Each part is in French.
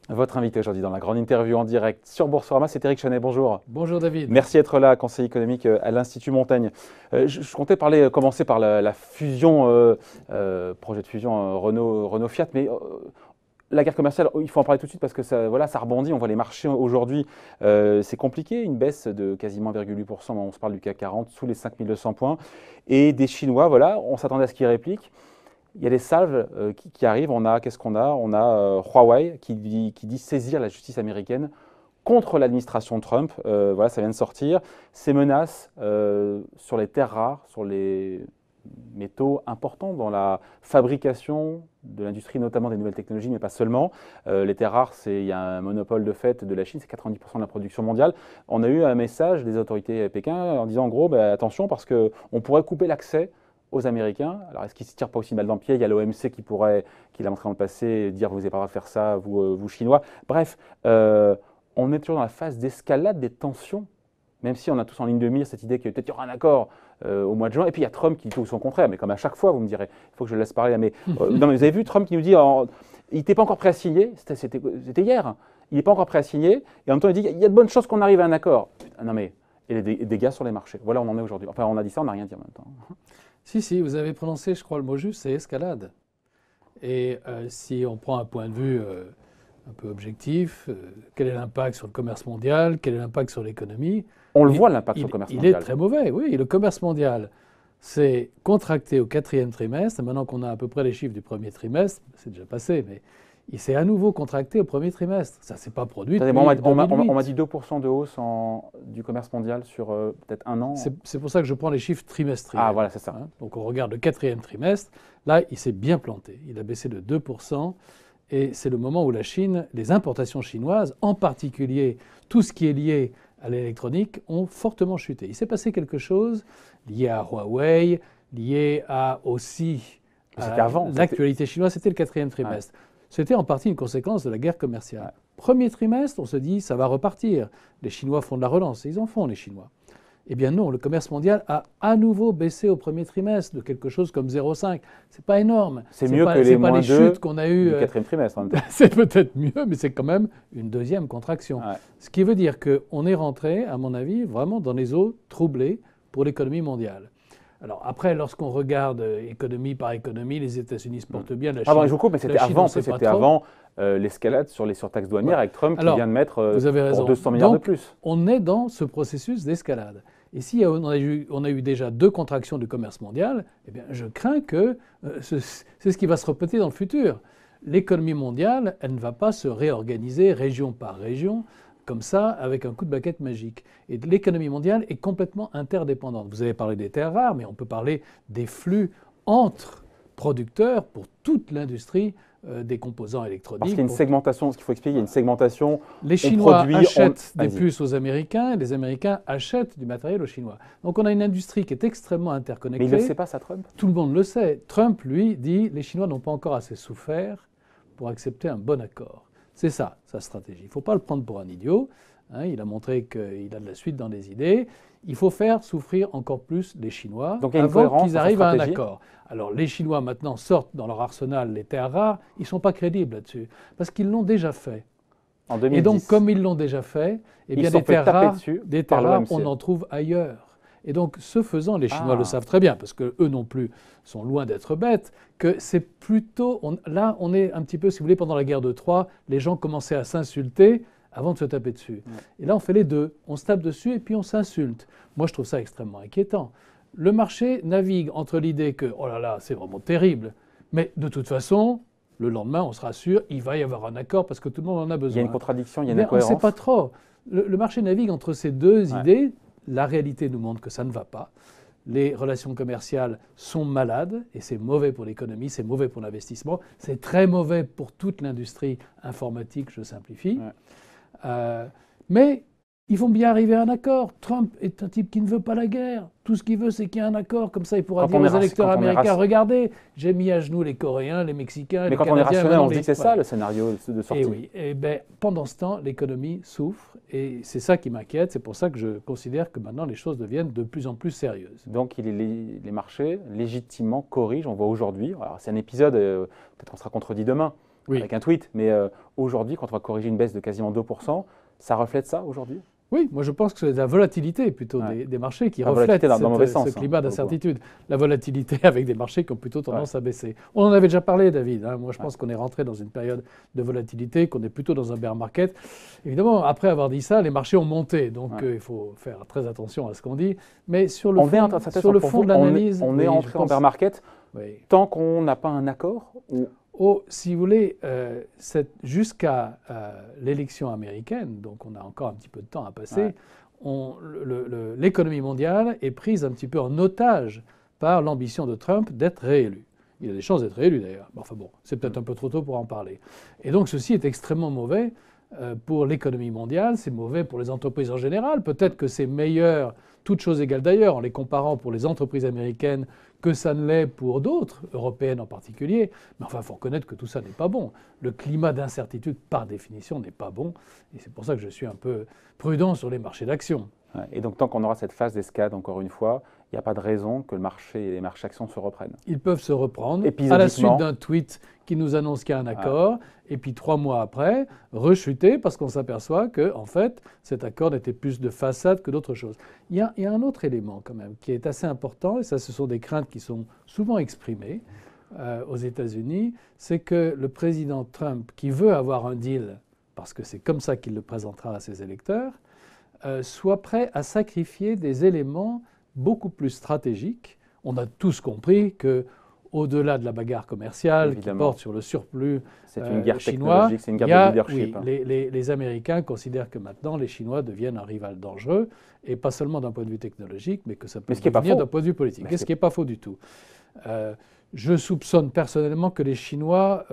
Votre invité aujourd'hui dans la grande interview en direct sur Boursorama, c'est Éric Chenet. Bonjour. Bonjour David. Merci d'être là, conseiller économique à l'Institut Montaigne. Je comptais commencer par la fusion, projet de fusion Renault-Fiat, mais la guerre commerciale, il faut en parler tout de suite parce que ça rebondit. On voit les marchés aujourd'hui, c'est compliqué, une baisse de quasiment 1,8%. On se parle du CAC 40 sous les 5200 points. Et des Chinois, voilà, on s'attendait à ce qu'ils répliquent. Il y a des salves qui arrivent. Qu'est-ce qu'on a? On a Huawei qui dit saisir la justice américaine contre l'administration Trump. Voilà, ça vient de sortir. Ces menaces sur les terres rares, sur les métaux importants dans la fabrication de l'industrie, notamment des nouvelles technologies, mais pas seulement. Les terres rares, il y a un monopole de fait de la Chine, c'est 90% de la production mondiale. On a eu un message des autorités à Pékin en disant en gros, attention parce qu'on pourrait couper l'accès aux Américains. Alors, est-ce qu'ils ne se tirent pas aussi mal dans le pied? Il y a l'OMC qui l'a montré dans le passé, dire vous n'avez pas le droit de faire ça, vous Chinois. Bref, on est toujours dans la phase d'escalade des tensions, même si on a tous en ligne de mire cette idée qu'il peut-être y aura un accord au mois de juin. Et puis il y a Trump qui dit tout son contraire, mais comme à chaque fois, vous me direz, il faut que je le laisse parler. Mais, non, mais vous avez vu Trump qui nous dit, il n'était pas encore prêt à signer, c'était hier, il n'est pas encore prêt à signer, et en même temps il dit, il y a de bonnes chances qu'on arrive à un accord. Non mais, et les dégâts sur les marchés. Voilà, on en est aujourd'hui. Enfin, on a dit ça, on n'a rien dit en même temps. Si, vous avez prononcé, je crois, le mot juste, c'est escalade. Et si on prend un point de vue un peu objectif, quel est l'impact sur le commerce mondial, quel est l'impact sur l'économie? On le voit, l'impact sur le commerce mondial. Il est très mauvais, oui. Le commerce mondial s'est contracté au 4e trimestre. Maintenant qu'on a à peu près les chiffres du 1er trimestre, c'est déjà passé, mais il s'est à nouveau contracté au 1er trimestre. Ça ne s'est pas produit depuis 2008. On m'a dit 2% de hausse du commerce mondial sur peut-être un an. C'est pour ça que je prends les chiffres trimestriels. Ah voilà, c'est ça. Donc on regarde le 4e trimestre. Là, il s'est bien planté. Il a baissé de 2%. Et c'est le moment où la Chine, les importations chinoises, en particulier tout ce qui est lié à l'électronique, ont fortement chuté. Il s'est passé quelque chose lié à Huawei, lié à aussi l'actualité chinoise. C'était le 4e trimestre. Ouais. C'était en partie une conséquence de la guerre commerciale. Ouais. 1er trimestre, on se dit, ça va repartir. Les Chinois font de la relance. Et ils en font, les Chinois. Eh bien non, le commerce mondial a à nouveau baissé au 1er trimestre de quelque chose comme 0,5. C'est pas énorme. C'est mieux que les moins chutes qu'on a eues du 4e trimestre. En même temps. C'est peut-être mieux, mais c'est quand même une 2e contraction. Ouais. Ce qui veut dire qu'on est rentré, à mon avis, vraiment dans les eaux troublées pour l'économie mondiale. Alors après, lorsqu'on regarde économie par économie, les États-Unis se portent bien. La Chine, je vous coupe, mais c'était avant l'escalade sur les surtaxes douanières avec Trump qui vient de mettre pour 200 milliards de plus. On est dans ce processus d'escalade. Et si on a eu déjà 2 contractions du commerce mondial, eh bien, je crains que c'est ce qui va se répéter dans le futur. L'économie mondiale, elle ne va pas se réorganiser région par région, comme ça, avec un coup de baguette magique. Et l'économie mondiale est complètement interdépendante. Vous avez parlé des terres rares, mais on peut parler des flux entre producteurs pour toute l'industrie des composants électroniques. Parce qu'il y a une segmentation, ce qu'il faut expliquer, il y a une segmentation. Les Chinois achètent des puces aux Américains, et les Américains achètent du matériel aux Chinois. Donc on a une industrie qui est extrêmement interconnectée. Mais il ne le sait pas, ça, Trump? Tout le monde le sait. Trump, lui, dit les Chinois n'ont pas encore assez souffert pour accepter un bon accord. C'est ça, sa stratégie. Il ne faut pas le prendre pour un idiot. Il a montré qu'il a de la suite dans les idées. Il faut faire souffrir encore plus les Chinois avant qu'ils arrivent à un accord. Alors les Chinois maintenant sortent dans leur arsenal les terres rares. Ils ne sont pas crédibles là-dessus parce qu'ils l'ont déjà fait. En 2010. Et donc comme ils l'ont déjà fait, eh bien, des terres rares, on en trouve ailleurs. Et donc, ce faisant, les Chinois le savent très bien, parce qu'eux non plus sont loin d'être bêtes, que c'est plutôt... Là, on est un petit peu, si vous voulez, pendant la guerre de Troie, les gens commençaient à s'insulter avant de se taper dessus. Ouais. Et là, on fait les deux. On se tape dessus et puis on s'insulte. Moi, je trouve ça extrêmement inquiétant. Le marché navigue entre l'idée que, oh là là, c'est vraiment terrible, mais de toute façon, le lendemain, on se rassure, il va y avoir un accord parce que tout le monde en a besoin. Il y a une contradiction, il y a une incohérence. On ne sait pas trop. Le marché navigue entre ces deux idées. La réalité nous montre que ça ne va pas. Les relations commerciales sont malades et c'est mauvais pour l'économie, c'est mauvais pour l'investissement, c'est très mauvais pour toute l'industrie informatique, je simplifie. Mais ils vont bien arriver à un accord. Trump est un type qui ne veut pas la guerre. Tout ce qu'il veut, c'est qu'il y ait un accord. Comme ça, il pourra dire aux électeurs américains, regardez, j'ai mis à genoux les Coréens, les Mexicains, les Canadiens. Mais quand on est rationnel, on se dit que c'est ça le scénario de sortie. Et oui. Et ben, pendant ce temps, l'économie souffre. Et c'est ça qui m'inquiète. C'est pour ça que je considère que maintenant, les choses deviennent de plus en plus sérieuses. Donc, les marchés, légitimement, corrigent. On voit aujourd'hui, alors c'est un épisode, peut-être qu'on sera contredit demain, avec un tweet, mais aujourd'hui, quand on va corriger une baisse de quasiment 2%, ça reflète ça aujourd'hui? Oui, moi je pense que c'est la volatilité plutôt des marchés qui reflète ce climat d'incertitude. La volatilité avec des marchés qui ont plutôt tendance à baisser. On en avait déjà parlé, David. Moi je pense qu'on est rentré dans une période de volatilité, qu'on est plutôt dans un bear market. Évidemment, après avoir dit ça, les marchés ont monté. Donc il faut faire très attention à ce qu'on dit. Mais sur le fond de l'analyse... On est entré en bear market tant qu'on n'a pas un accord si vous voulez, jusqu'à l'élection américaine, donc on a encore un petit peu de temps à passer, l'économie mondiale est prise un petit peu en otage par l'ambition de Trump d'être réélu. Il a des chances d'être réélu d'ailleurs. Enfin bon, c'est peut-être un peu trop tôt pour en parler. Et donc ceci est extrêmement mauvais pour l'économie mondiale, c'est mauvais pour les entreprises en général. Peut-être que c'est meilleur, toutes choses égales d'ailleurs, en les comparant pour les entreprises américaines que ça ne l'est pour d'autres, européennes en particulier. Mais enfin, il faut reconnaître que tout ça n'est pas bon. Le climat d'incertitude, par définition, n'est pas bon. Et c'est pour ça que je suis un peu prudent sur les marchés d'actions. Et donc, tant qu'on aura cette phase d'escalade, encore une fois, il n'y a pas de raison que le marché et les marchés actions se reprennent. Ils peuvent se reprendre à la suite d'un tweet qui nous annonce qu'il y a un accord, et puis 3 mois après, rechuter parce qu'on s'aperçoit que, en fait, cet accord n'était plus de façade que d'autre chose. Il y a un autre élément quand même qui est assez important, et ça, ce sont des craintes qui sont souvent exprimées aux États-Unis, c'est que le président Trump, qui veut avoir un deal, parce que c'est comme ça qu'il le présentera à ses électeurs, soit prêt à sacrifier des éléments beaucoup plus stratégiques. On a tous compris que, au-delà de la bagarre commerciale qui porte sur le surplus chinois, c'est une guerre de leadership. Les Américains considèrent que maintenant les Chinois deviennent un rival dangereux, et pas seulement d'un point de vue technologique, mais que ça peut devenir d'un point de vue politique. Ce qui n'est pas faux du tout. Je soupçonne personnellement que les Chinois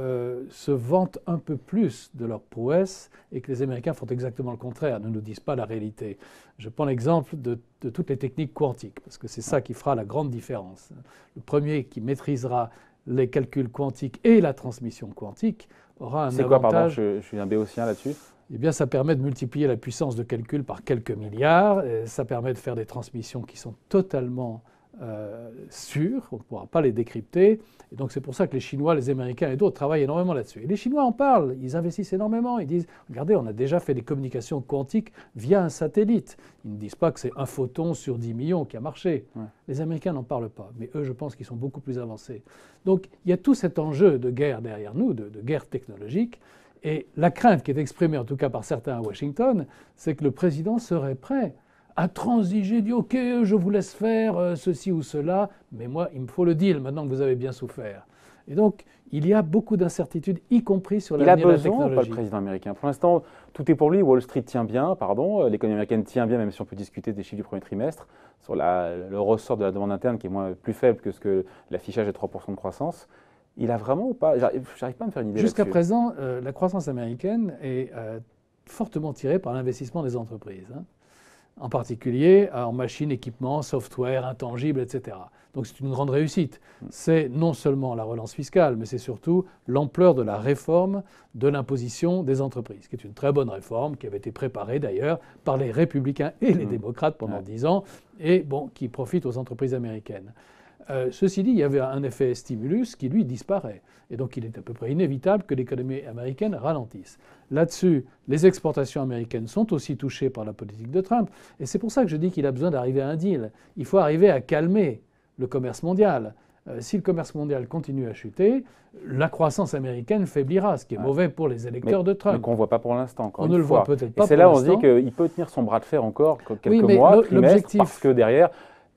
se vantent un peu plus de leur prouesse et que les Américains font exactement le contraire, ne nous disent pas la réalité. Je prends l'exemple de toutes les techniques quantiques, parce que c'est ça qui fera la grande différence. Le premier qui maîtrisera les calculs quantiques et la transmission quantique aura un avantage. C'est quoi, pardon, je suis un béotien là-dessus? Eh bien, ça permet de multiplier la puissance de calcul par quelques milliards. Et ça permet de faire des transmissions qui sont totalement sûrs, on ne pourra pas les décrypter. Et donc c'est pour ça que les Chinois, les Américains et d'autres travaillent énormément là-dessus. Et les Chinois en parlent, ils investissent énormément. Ils disent, regardez, on a déjà fait des communications quantiques via un satellite. Ils ne disent pas que c'est un photon sur 10 millions qui a marché. Les Américains n'en parlent pas, mais eux, je pense qu'ils sont beaucoup plus avancés. Donc il y a tout cet enjeu de guerre derrière nous, de guerre technologique. Et la crainte qui est exprimée, en tout cas par certains à Washington, c'est que le président serait prêt à transiger, dit « Ok, je vous laisse faire ceci ou cela, mais moi, il me faut le deal maintenant que vous avez bien souffert. » Et donc, il y a beaucoup d'incertitudes, y compris sur l'avenir de la technologie. Il a besoin, pas le président américain. Pour l'instant, tout est pour lui. Wall Street tient bien, l'économie américaine tient bien, même si on peut discuter des chiffres du premier trimestre, sur le ressort de la demande interne qui est plus faible que ce que l'affichage est 3% de croissance. Il a vraiment ou pas? J'arrive pas à me faire une idée. Jusqu'à présent, la croissance américaine est fortement tirée par l'investissement des entreprises. En particulier en machines, équipements, software, intangibles, etc. Donc c'est une grande réussite. C'est non seulement la relance fiscale, mais c'est surtout l'ampleur de la réforme de l'imposition des entreprises, qui est une très bonne réforme, qui avait été préparée d'ailleurs par les républicains et les démocrates pendant 10 ans, et qui profite aux entreprises américaines. Ceci dit, il y avait un effet stimulus qui, lui, disparaît. Et donc, il est à peu près inévitable que l'économie américaine ralentisse. Là-dessus, les exportations américaines sont aussi touchées par la politique de Trump. Et c'est pour ça que je dis qu'il a besoin d'arriver à un deal. Il faut arriver à calmer le commerce mondial. Si le commerce mondial continue à chuter, la croissance américaine faiblira, ce qui est mauvais pour les électeurs de Trump. Mais qu'on ne voit pas pour l'instant. On ne le voit peut-être pas. Et c'est là où on se dit qu'il peut tenir son bras de fer encore quelques mois, trimestres, parce que derrière...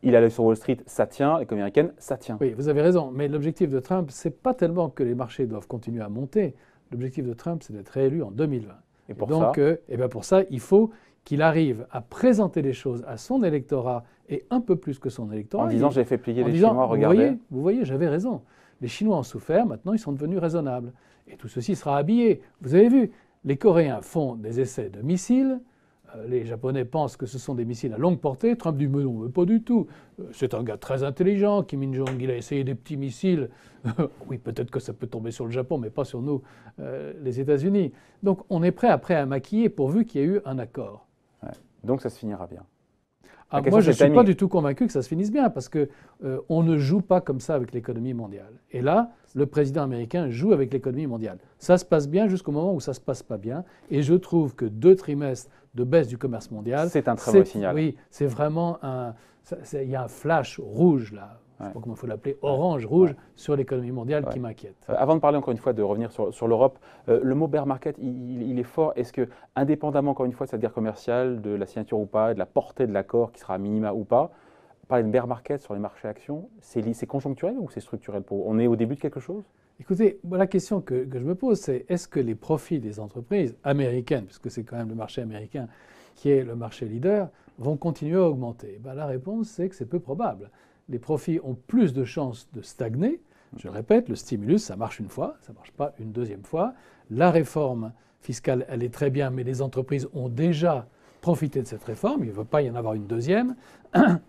Il allait sur Wall Street, ça tient. L'économie américaine, ça tient. Oui, vous avez raison. Mais l'objectif de Trump, ce n'est pas tellement que les marchés doivent continuer à monter. L'objectif de Trump, c'est d'être réélu en 2020. Et pour ça, il faut qu'il arrive à présenter les choses à son électorat et un peu plus que son électorat. En disant, j'ai fait plier les Chinois, regardez. Vous voyez, j'avais raison. Les Chinois ont souffert, maintenant ils sont devenus raisonnables. Et tout ceci sera habillé. Vous avez vu, les Coréens font des essais de missiles. les Japonais pensent que ce sont des missiles à longue portée. Trump dit mais non, mais pas du tout. C'est un gars très intelligent. Kim Jong, il a essayé des petits missiles. Oui, peut-être que ça peut tomber sur le Japon, mais pas sur nous, les États-Unis. Donc on est prêt après à maquiller pourvu qu'il y ait eu un accord. Ouais. Donc ça se finira bien. Moi, je ne suis pas du tout convaincu que ça se finisse bien, parce qu'on ne joue pas comme ça avec l'économie mondiale. Et là, le président américain joue avec l'économie mondiale. Ça se passe bien jusqu'au moment où ça ne se passe pas bien. Et je trouve que 2 trimestres de baisse du commerce mondial... C'est un très mauvais signal. Oui, c'est vraiment un... Il y a un flash rouge, là. Je ne sais pas comment il faut l'appeler, orange-rouge, sur l'économie mondiale qui m'inquiète. Avant de parler encore une fois, de revenir sur l'Europe, le mot bear market, il est fort. Est-ce que, indépendamment encore une fois de cette guerre commerciale, de la signature ou pas, de la portée de l'accord qui sera à minima ou pas, parler de bear market sur les marchés actions, c'est conjoncturel ou c'est structurel pour vous? On est au début de quelque chose? Écoutez, la question que je me pose, c'est est-ce que les profits des entreprises américaines, puisque c'est quand même le marché américain qui est le marché leader, vont continuer à augmenter? La réponse, c'est que c'est peu probable. Les profits ont plus de chances de stagner. Je le répète, le stimulus, ça marche une fois, ça ne marche pas une deuxième fois. La réforme fiscale, elle est très bien, mais les entreprises ont déjà profité de cette réforme. Il ne va pas y en avoir une deuxième.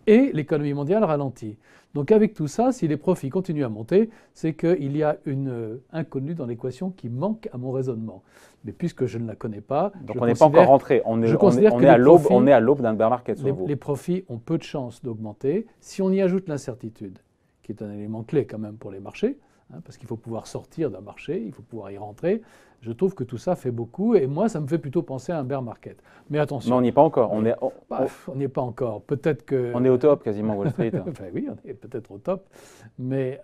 Et l'économie mondiale ralentit. Donc avec tout ça, si les profits continuent à monter, c'est qu'il y a une inconnue dans l'équation qui manque à mon raisonnement. Mais puisque je ne la connais pas... Donc on n'est pas encore rentré, on est à l'aube d'un bear market sur vous. Les profits ont peu de chances d'augmenter. Si on y ajoute l'incertitude, qui est un élément clé quand même pour les marchés, parce qu'il faut pouvoir sortir d'un marché, il faut pouvoir y rentrer, je trouve que tout ça fait beaucoup, et moi, ça me fait plutôt penser à un bear market. Mais attention... Mais on n'y est pas encore. On n'y est pas encore. Peut-être que... On est au top, quasiment, Wall Street. Oui, on est peut-être au top. Mais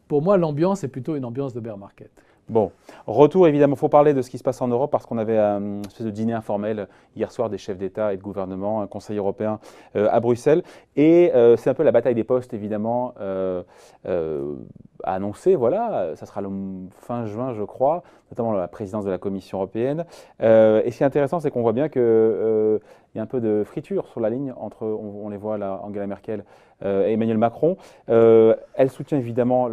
pour moi, l'ambiance est plutôt une ambiance de bear market. Bon, retour évidemment, il faut parler de ce qui se passe en Europe parce qu'on avait une espèce de dîner informel hier soir des chefs d'État et de gouvernement, un Conseil européen à Bruxelles. Et c'est un peu la bataille des postes évidemment à annoncer, voilà, ça sera le fin juin je crois, notamment la présidence de la Commission européenne. Et ce qui est intéressant, c'est qu'on voit bien qu'il y a un peu de friture sur la ligne entre, on les voit là, Angela Merkel et Emmanuel Macron. Elle soutient évidemment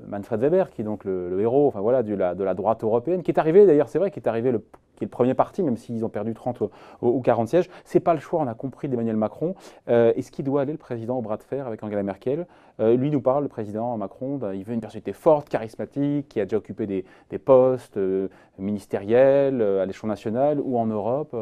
Manfred Weber, qui est donc le héros enfin, voilà, de la droite européenne, qui est arrivé, d'ailleurs, c'est vrai, qui est le premier parti, même s'ils ont perdu 30 ou 40 sièges. Ce n'est pas le choix, on a compris, d'Emmanuel Macron. Est-ce qu'il doit aller, le président, au bras de fer avec Angela Merkel? Lui nous parle, le président Macron, il veut une personnalité forte, charismatique, qui a déjà occupé des postes ministériels à l'échelon national ou en Europe.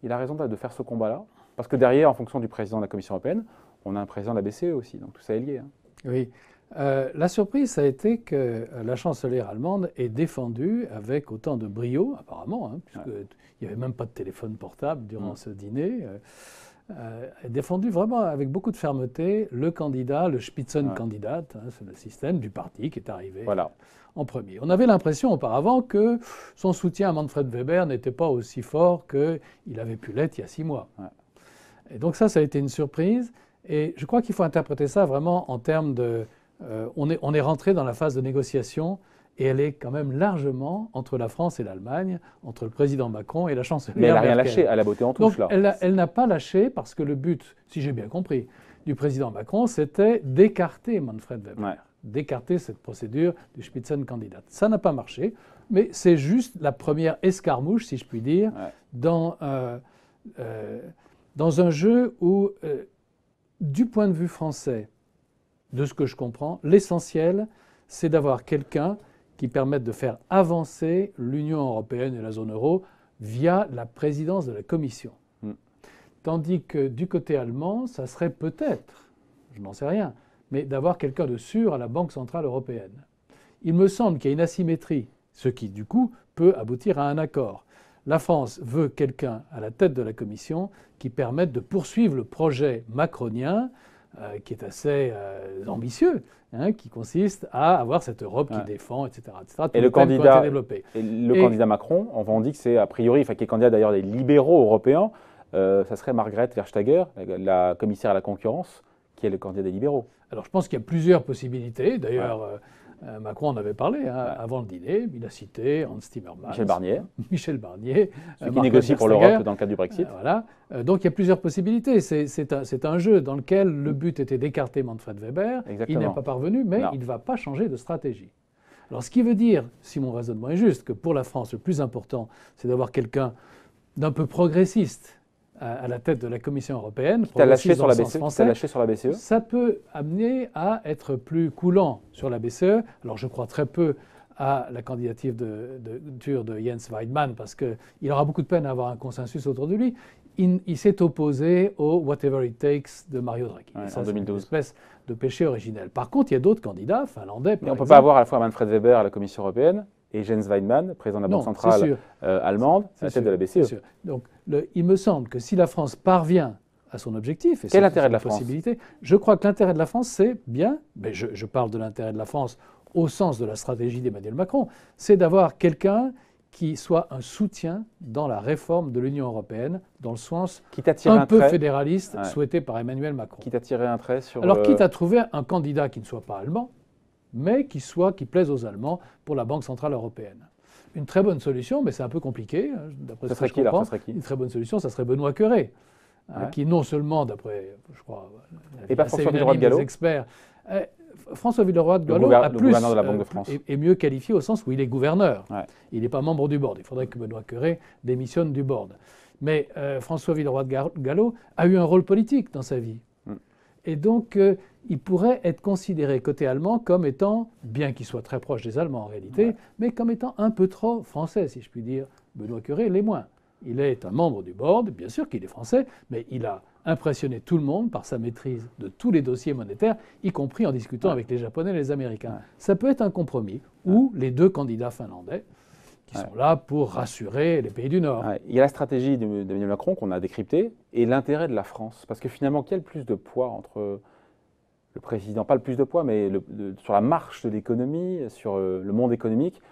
Il a raison de faire ce combat-là, parce que derrière, en fonction du président de la Commission européenne, on a un président de la BCE aussi, donc tout ça est lié. Hein. Oui. La surprise, ça a été que la chancelière allemande ait défendu avec autant de brio, apparemment, puisqu'il n'y avait même pas de téléphone portable durant ce dîner, a défendu vraiment avec beaucoup de fermeté le candidat, le Spitzenkandidat, c'est le système du parti qui est arrivé en premier. On avait l'impression auparavant que son soutien à Manfred Weber n'était pas aussi fort qu'il avait pu l'être il y a 6 mois. Et donc ça a été une surprise. Et je crois qu'il faut interpréter ça vraiment en termes de... on est rentré dans la phase de négociation et elle est quand même largement entre la France et l'Allemagne, entre le président Macron et la chancelière Merkel. Mais elle n'a rien lâché, elle a botté en touche. Donc, elle n'a pas lâché parce que le but, si j'ai bien compris, du président Macron, c'était d'écarter Manfred Weber, d'écarter cette procédure du Spitzenkandidat. Ça n'a pas marché, mais c'est juste la première escarmouche, si je puis dire, dans un jeu où, du point de vue français, de ce que je comprends, l'essentiel, c'est d'avoir quelqu'un qui permette de faire avancer l'Union européenne et la zone euro via la présidence de la Commission. Tandis que du côté allemand, ça serait peut-être, je n'en sais rien, mais d'avoir quelqu'un de sûr à la Banque centrale européenne. Il me semble qu'il y a une asymétrie, ce qui, du coup, peut aboutir à un accord. La France veut quelqu'un à la tête de la Commission qui permette de poursuivre le projet macronien, qui est assez ambitieux, qui consiste à avoir cette Europe qui défend, etc. Et le candidat Macron, on dit que c'est a priori, qui est candidat d'ailleurs des libéraux européens, ça serait Margrethe Vestager, la commissaire à la concurrence, qui est le candidat des libéraux. Alors je pense qu'il y a plusieurs possibilités. D'ailleurs, Macron en avait parlé avant le dîner. Il a cité Hans Timmermans. Michel Barnier. Celui qui négocie pour l'Europe dans le cadre du Brexit. Voilà. Donc il y a plusieurs possibilités. C'est un jeu dans lequel le but était d'écarter Manfred Weber. Il n'est pas parvenu, mais il ne va pas changer de stratégie. Alors ce qui veut dire, si mon raisonnement est juste, que pour la France, le plus important, c'est d'avoir quelqu'un d'un peu progressiste à la tête de la Commission européenne, qui t'a lâché sur la progressiste dans le BCE, sens français, lâché sur la BCE. ça peut amener à être plus coulant sur la BCE. Alors je crois très peu à la candidature de Jens Weidmann parce qu'il aura beaucoup de peine à avoir un consensus autour de lui. Il s'est opposé au whatever it takes de Mario Draghi. Ouais, ça, en c'est une 2012. espèce de péché originel. Par contre, il y a d'autres candidats, finlandais par Et on ne peut exemple. pas avoir à la fois Manfred Weber à la Commission européenne et Jens Weidmann, président de la Banque Non, centrale c'est sûr. allemande, à la tête de la C'est BCE. sûr. Donc, il me semble que si la France parvient à son objectif, et Quel c'est intérêt de une la France? possibilité, je crois que l'intérêt de la France, c'est bien, mais je parle de l'intérêt de la France au sens de la stratégie d'Emmanuel Macron, c'est d'avoir quelqu'un qui soit un soutien dans la réforme de l'Union européenne, dans le sens Qui t'a tiré un un peu trait, fédéraliste Ouais. souhaité par Emmanuel Macron. qui t'a tiré un trait sur Alors, quitte à trouver un candidat qui ne soit pas allemand, mais qui plaise aux Allemands pour la Banque centrale européenne. Une très bonne solution, mais c'est un peu compliqué, hein, d'après Ça ce que serait je qui, alors, comprends. ça serait qui Une très bonne solution, ça serait Benoît Cœuré, Ouais. qui non seulement, d'après, je crois, Et pas assez François unanime Villeroy de Galhau des experts, François Villeroy de Le Galhau le gouverneur de la Banque de France. est mieux qualifié au sens où il est gouverneur. Ouais. Il n'est pas membre du board. Il faudrait que Benoît Cœuré démissionne du board. Mais François Villeroy de Galhau a eu un rôle politique dans sa vie. Et donc, il pourrait être considéré côté allemand comme étant, bien qu'il soit très proche des Allemands en réalité, mais comme étant un peu trop français, si je puis dire. Benoît Cœuré l'est moins. Il est un membre du board, bien sûr qu'il est français, mais il a impressionné tout le monde par sa maîtrise de tous les dossiers monétaires, y compris en discutant avec les Japonais et les Américains. Ça peut être un compromis où les deux candidats finlandais, qui sont là pour rassurer les pays du Nord. Ouais. Il y a la stratégie d'Emmanuel Macron qu'on a décryptée et l'intérêt de la France. Parce que finalement, qui a le plus de poids entre le président, pas le plus de poids, mais sur la marche de l'économie, sur le monde économique,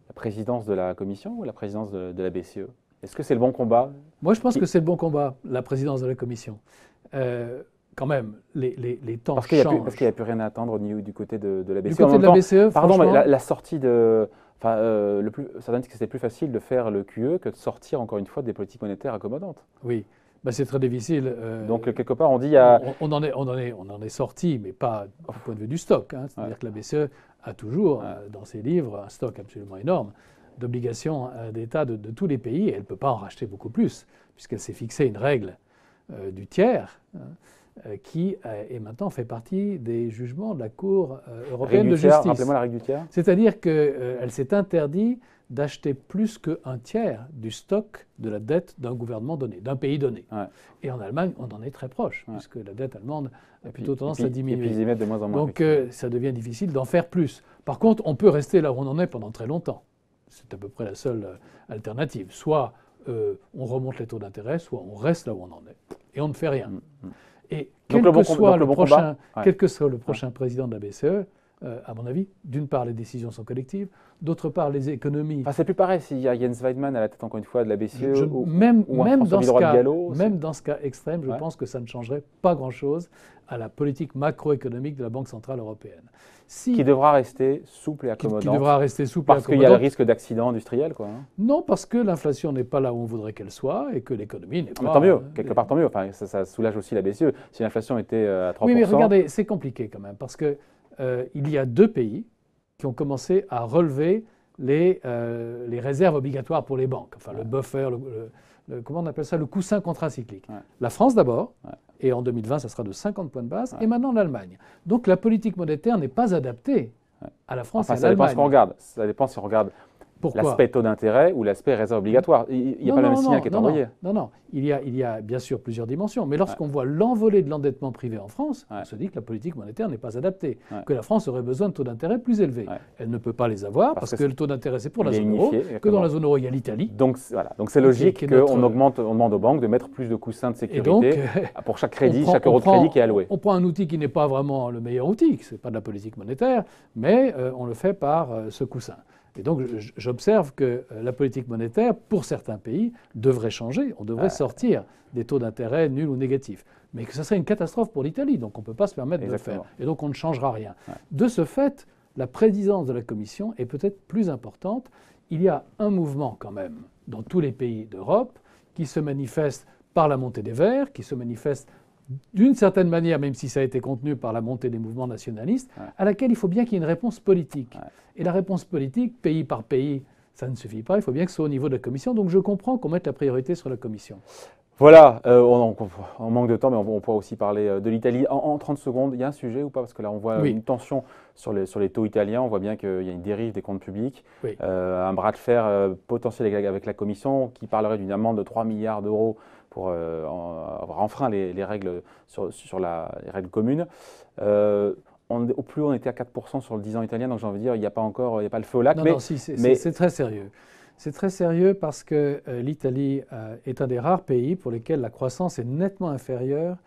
la présidence de la Commission ou la présidence de la BCE? Est-ce que c'est le bon combat? Moi, je pense que c'est le bon combat, la présidence de la Commission. Quand même, les temps changent. Parce qu'il n'y a plus rien à attendre du côté de la BCE. Du côté de la BCE, pardon, franchement, mais la sortie de... Enfin, ça donne que c'était plus facile de faire le QE que de sortir, encore une fois, des politiques monétaires accommodantes. Oui, ben, c'est très difficile. Donc, quelque part, on dit... On en est sorti, mais pas du point de vue du stock. Hein. C'est-à-dire que la BCE a toujours, dans ses livres, un stock absolument énorme d'obligations d'État de tous les pays, et elle ne peut pas en racheter beaucoup plus, puisqu'elle s'est fixé une règle du tiers, qui est maintenant fait partie des jugements de la Cour européenne de justice. Rappelez-moi la règle du tiers. C'est-à-dire qu'elle s'est interdit d'acheter plus qu'un tiers du stock de la dette d'un gouvernement donné, d'un pays donné. Ouais. Et en Allemagne, on en est très proche, puisque la dette allemande a plutôt tendance à Et diminuer. puis ils y mettent de moins en moins. Donc ça devient difficile d'en faire plus. Par contre, on peut rester là où on en est pendant très longtemps. C'est à peu près la seule alternative. Soit on remonte les taux d'intérêt, soit on reste là où on en est. Et on ne fait rien. Et quel que soit le prochain président de la BCE, à mon avis, d'une part, les décisions sont collectives, d'autre part, les économies... Enfin, c'est plus pareil s'il y a Jens Weidmann à la tête, encore une fois, de la BCE même dans ce ce cas extrême, je pense que ça ne changerait pas grand-chose à la politique macroéconomique de la Banque centrale européenne. Qui devra rester souple et accommodante. Qui devra rester souple parce qu'il y a le risque d'accident industriel, quoi. Hein. Non, parce que l'inflation n'est pas là où on voudrait qu'elle soit et que l'économie n'est pas... Tant mieux, quelque part tant mieux. Enfin, ça soulage aussi la BCE. Si l'inflation était à 3%... Oui, mais regardez, c'est compliqué quand même, parce que il y a deux pays qui ont commencé à relever les réserves obligatoires pour les banques. Enfin, le buffer, comment on appelle ça, le coussin contracyclique. La France d'abord, et en 2020, ça sera de 50 points de base, et maintenant l'Allemagne. Donc la politique monétaire n'est pas adaptée à la France et à l'Allemagne. Ça dépend ce qu'on regarde. Ça dépend si on regarde l'aspect taux d'intérêt ou l'aspect réserve obligatoire. Il n'y a pas le même signal qui est envoyé. Non. Il y a bien sûr plusieurs dimensions. Mais lorsqu'on voit l'envolée de l'endettement privé en France, on se dit que la politique monétaire n'est pas adaptée, que la France aurait besoin de taux d'intérêt plus élevés. Elle ne peut pas les avoir parce que le taux d'intérêt, c'est pour la zone euro, que dans la zone euro, il y a l'Italie. Donc c'est logique qu'on demande aux banques de mettre plus de coussins de sécurité pour chaque crédit, chaque euro de crédit qui est alloué. On prend un outil qui n'est pas vraiment le meilleur outil, ce n'est pas de la politique monétaire, mais on le fait par ce coussin. Et donc, j'observe que la politique monétaire, pour certains pays, devrait changer. On devrait sortir des taux d'intérêt nuls ou négatifs. Mais que ce serait une catastrophe pour l'Italie, donc on ne peut pas se permettre de le faire. Et donc, on ne changera rien. De ce fait, la présidence de la Commission est peut-être plus importante. Il y a un mouvement quand même dans tous les pays d'Europe qui se manifeste par la montée des Verts, qui se manifeste d'une certaine manière, même si ça a été contenu par la montée des mouvements nationalistes, à laquelle il faut bien qu'il y ait une réponse politique. Et la réponse politique, pays par pays, Ça ne suffit pas, il faut bien que ce soit au niveau de la Commission. Donc je comprends qu'on mette la priorité sur la Commission. Voilà, on manque de temps, mais on pourra aussi parler de l'Italie. En 30 secondes, il y a un sujet ou pas? Parce que là, on voit une tension sur les taux italiens. On voit bien qu'il y a une dérive des comptes publics, un bras de fer potentiel avec la Commission qui parlerait d'une amende de 3 milliards d'euros pour avoir enfreint les règles sur les règles communes. Au plus on était à 4% sur le 10 ans italien, donc j'ai envie de dire, il n'y a pas le feu au lac. Non, c'est très sérieux. C'est très sérieux parce que l'Italie est un des rares pays pour lesquels la croissance est nettement inférieure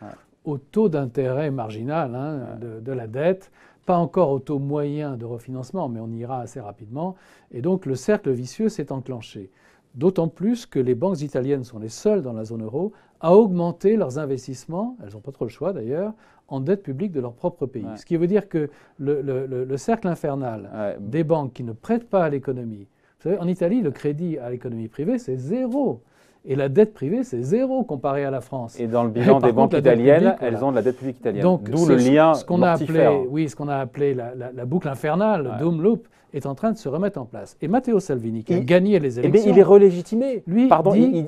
au taux d'intérêt marginal de la dette, pas encore au taux moyen de refinancement, mais on y ira assez rapidement. Et donc le cercle vicieux s'est enclenché. D'autant plus que les banques italiennes sont les seules dans la zone euro à augmenter leurs investissements, elles n'ont pas trop le choix d'ailleurs, en dette publique de leur propre pays. Ce qui veut dire que le cercle infernal des banques qui ne prêtent pas à l'économie. Vous savez, en Italie, le crédit à l'économie privée, c'est 0. Et la dette privée, c'est 0 comparé à la France. Et dans le bilan des banques italiennes, elles ont de la dette publique italienne. D'où le lien mortifère. Ce qu'on a appelé la boucle infernale, doom loop, est en train de se remettre en place. Et Matteo Salvini, qui a gagné les élections... il est relégitimé. Lui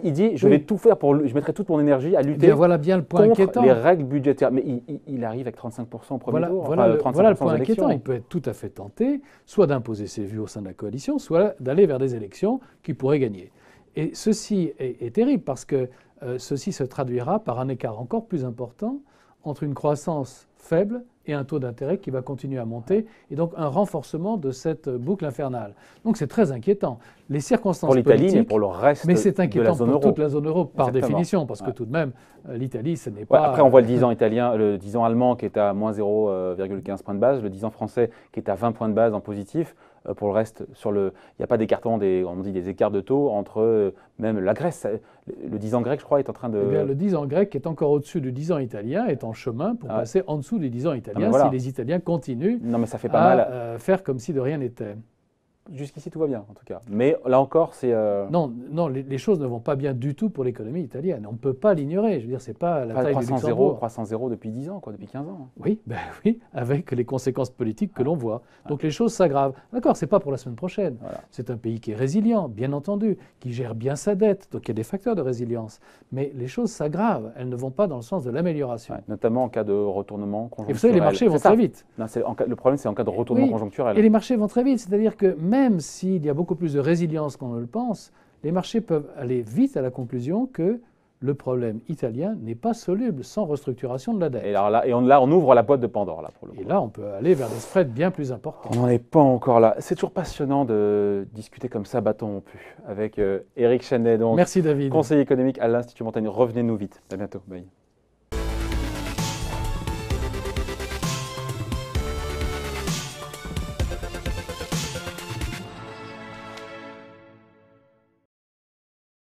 il dit je vais tout faire je mettrai toute mon énergie à lutter voilà bien le point contre inquiétant. Les règles budgétaires. Mais il arrive avec 35% au premier tour. Voilà le point inquiétant. Il peut être tout à fait tenté, soit d'imposer ses vues au sein de la coalition, soit d'aller vers des élections qu'il pourrait gagner. Et ceci est terrible parce que ceci se traduira par un écart encore plus important entre une croissance faible et un taux d'intérêt qui va continuer à monter, et donc un renforcement de cette boucle infernale. Donc c'est très inquiétant. Les circonstances pour l'Italie, politiques, mais pour le reste mais c'est inquiétant de la zone pour euro. Toute la zone euro, par définition, parce que tout de même, l'Italie, ce n'est pas... Après, on voit le 10 ans italien, le 10 ans allemand qui est à moins 0,15 points de base, le 10 ans français qui est à 20 points de base en positif. Pour le reste, il n'y a pas d'écartement, on dit des écarts de taux entre même la Grèce. Le 10 ans grec, je crois, est en train de... Eh bien, le 10 ans grec est encore au-dessus du 10 ans italien, est en chemin pour passer en dessous du 10 ans italien si les Italiens continuent à faire comme si de rien n'était. Jusqu'ici, tout va bien, en tout cas. Mais là encore, c'est... Non, les choses ne vont pas bien du tout pour l'économie italienne. On ne peut pas l'ignorer. Je veux dire, c'est pas la taille du Luxembourg. Croissance zéro depuis 10 ans, depuis 15 ans. Oui, avec les conséquences politiques que l'on voit. Donc les choses s'aggravent. D'accord, c'est pas pour la semaine prochaine. C'est un pays qui est résilient, bien entendu, qui gère bien sa dette. Donc il y a des facteurs de résilience. Mais les choses s'aggravent. Elles ne vont pas dans le sens de l'amélioration. Notamment en cas de retournement conjoncturel. Et vous savez, les marchés vont très vite. Non, le problème, c'est en cas de retournement conjoncturel. Et les marchés vont très vite. C'est-à-dire que même s'il y a beaucoup plus de résilience qu'on ne le pense, les marchés peuvent aller vite à la conclusion que le problème italien n'est pas soluble sans restructuration de la dette. Et là, on ouvre la boîte de Pandore. Là, pour le coup. Et là, on peut aller vers des spreads bien plus importants. On n'en est pas encore là. C'est toujours passionnant de discuter comme ça, bâton rompu, avec Éric Chenet, donc, merci David. Conseiller économique à l'Institut Montaigne. Revenez-nous vite. À bientôt. Bye.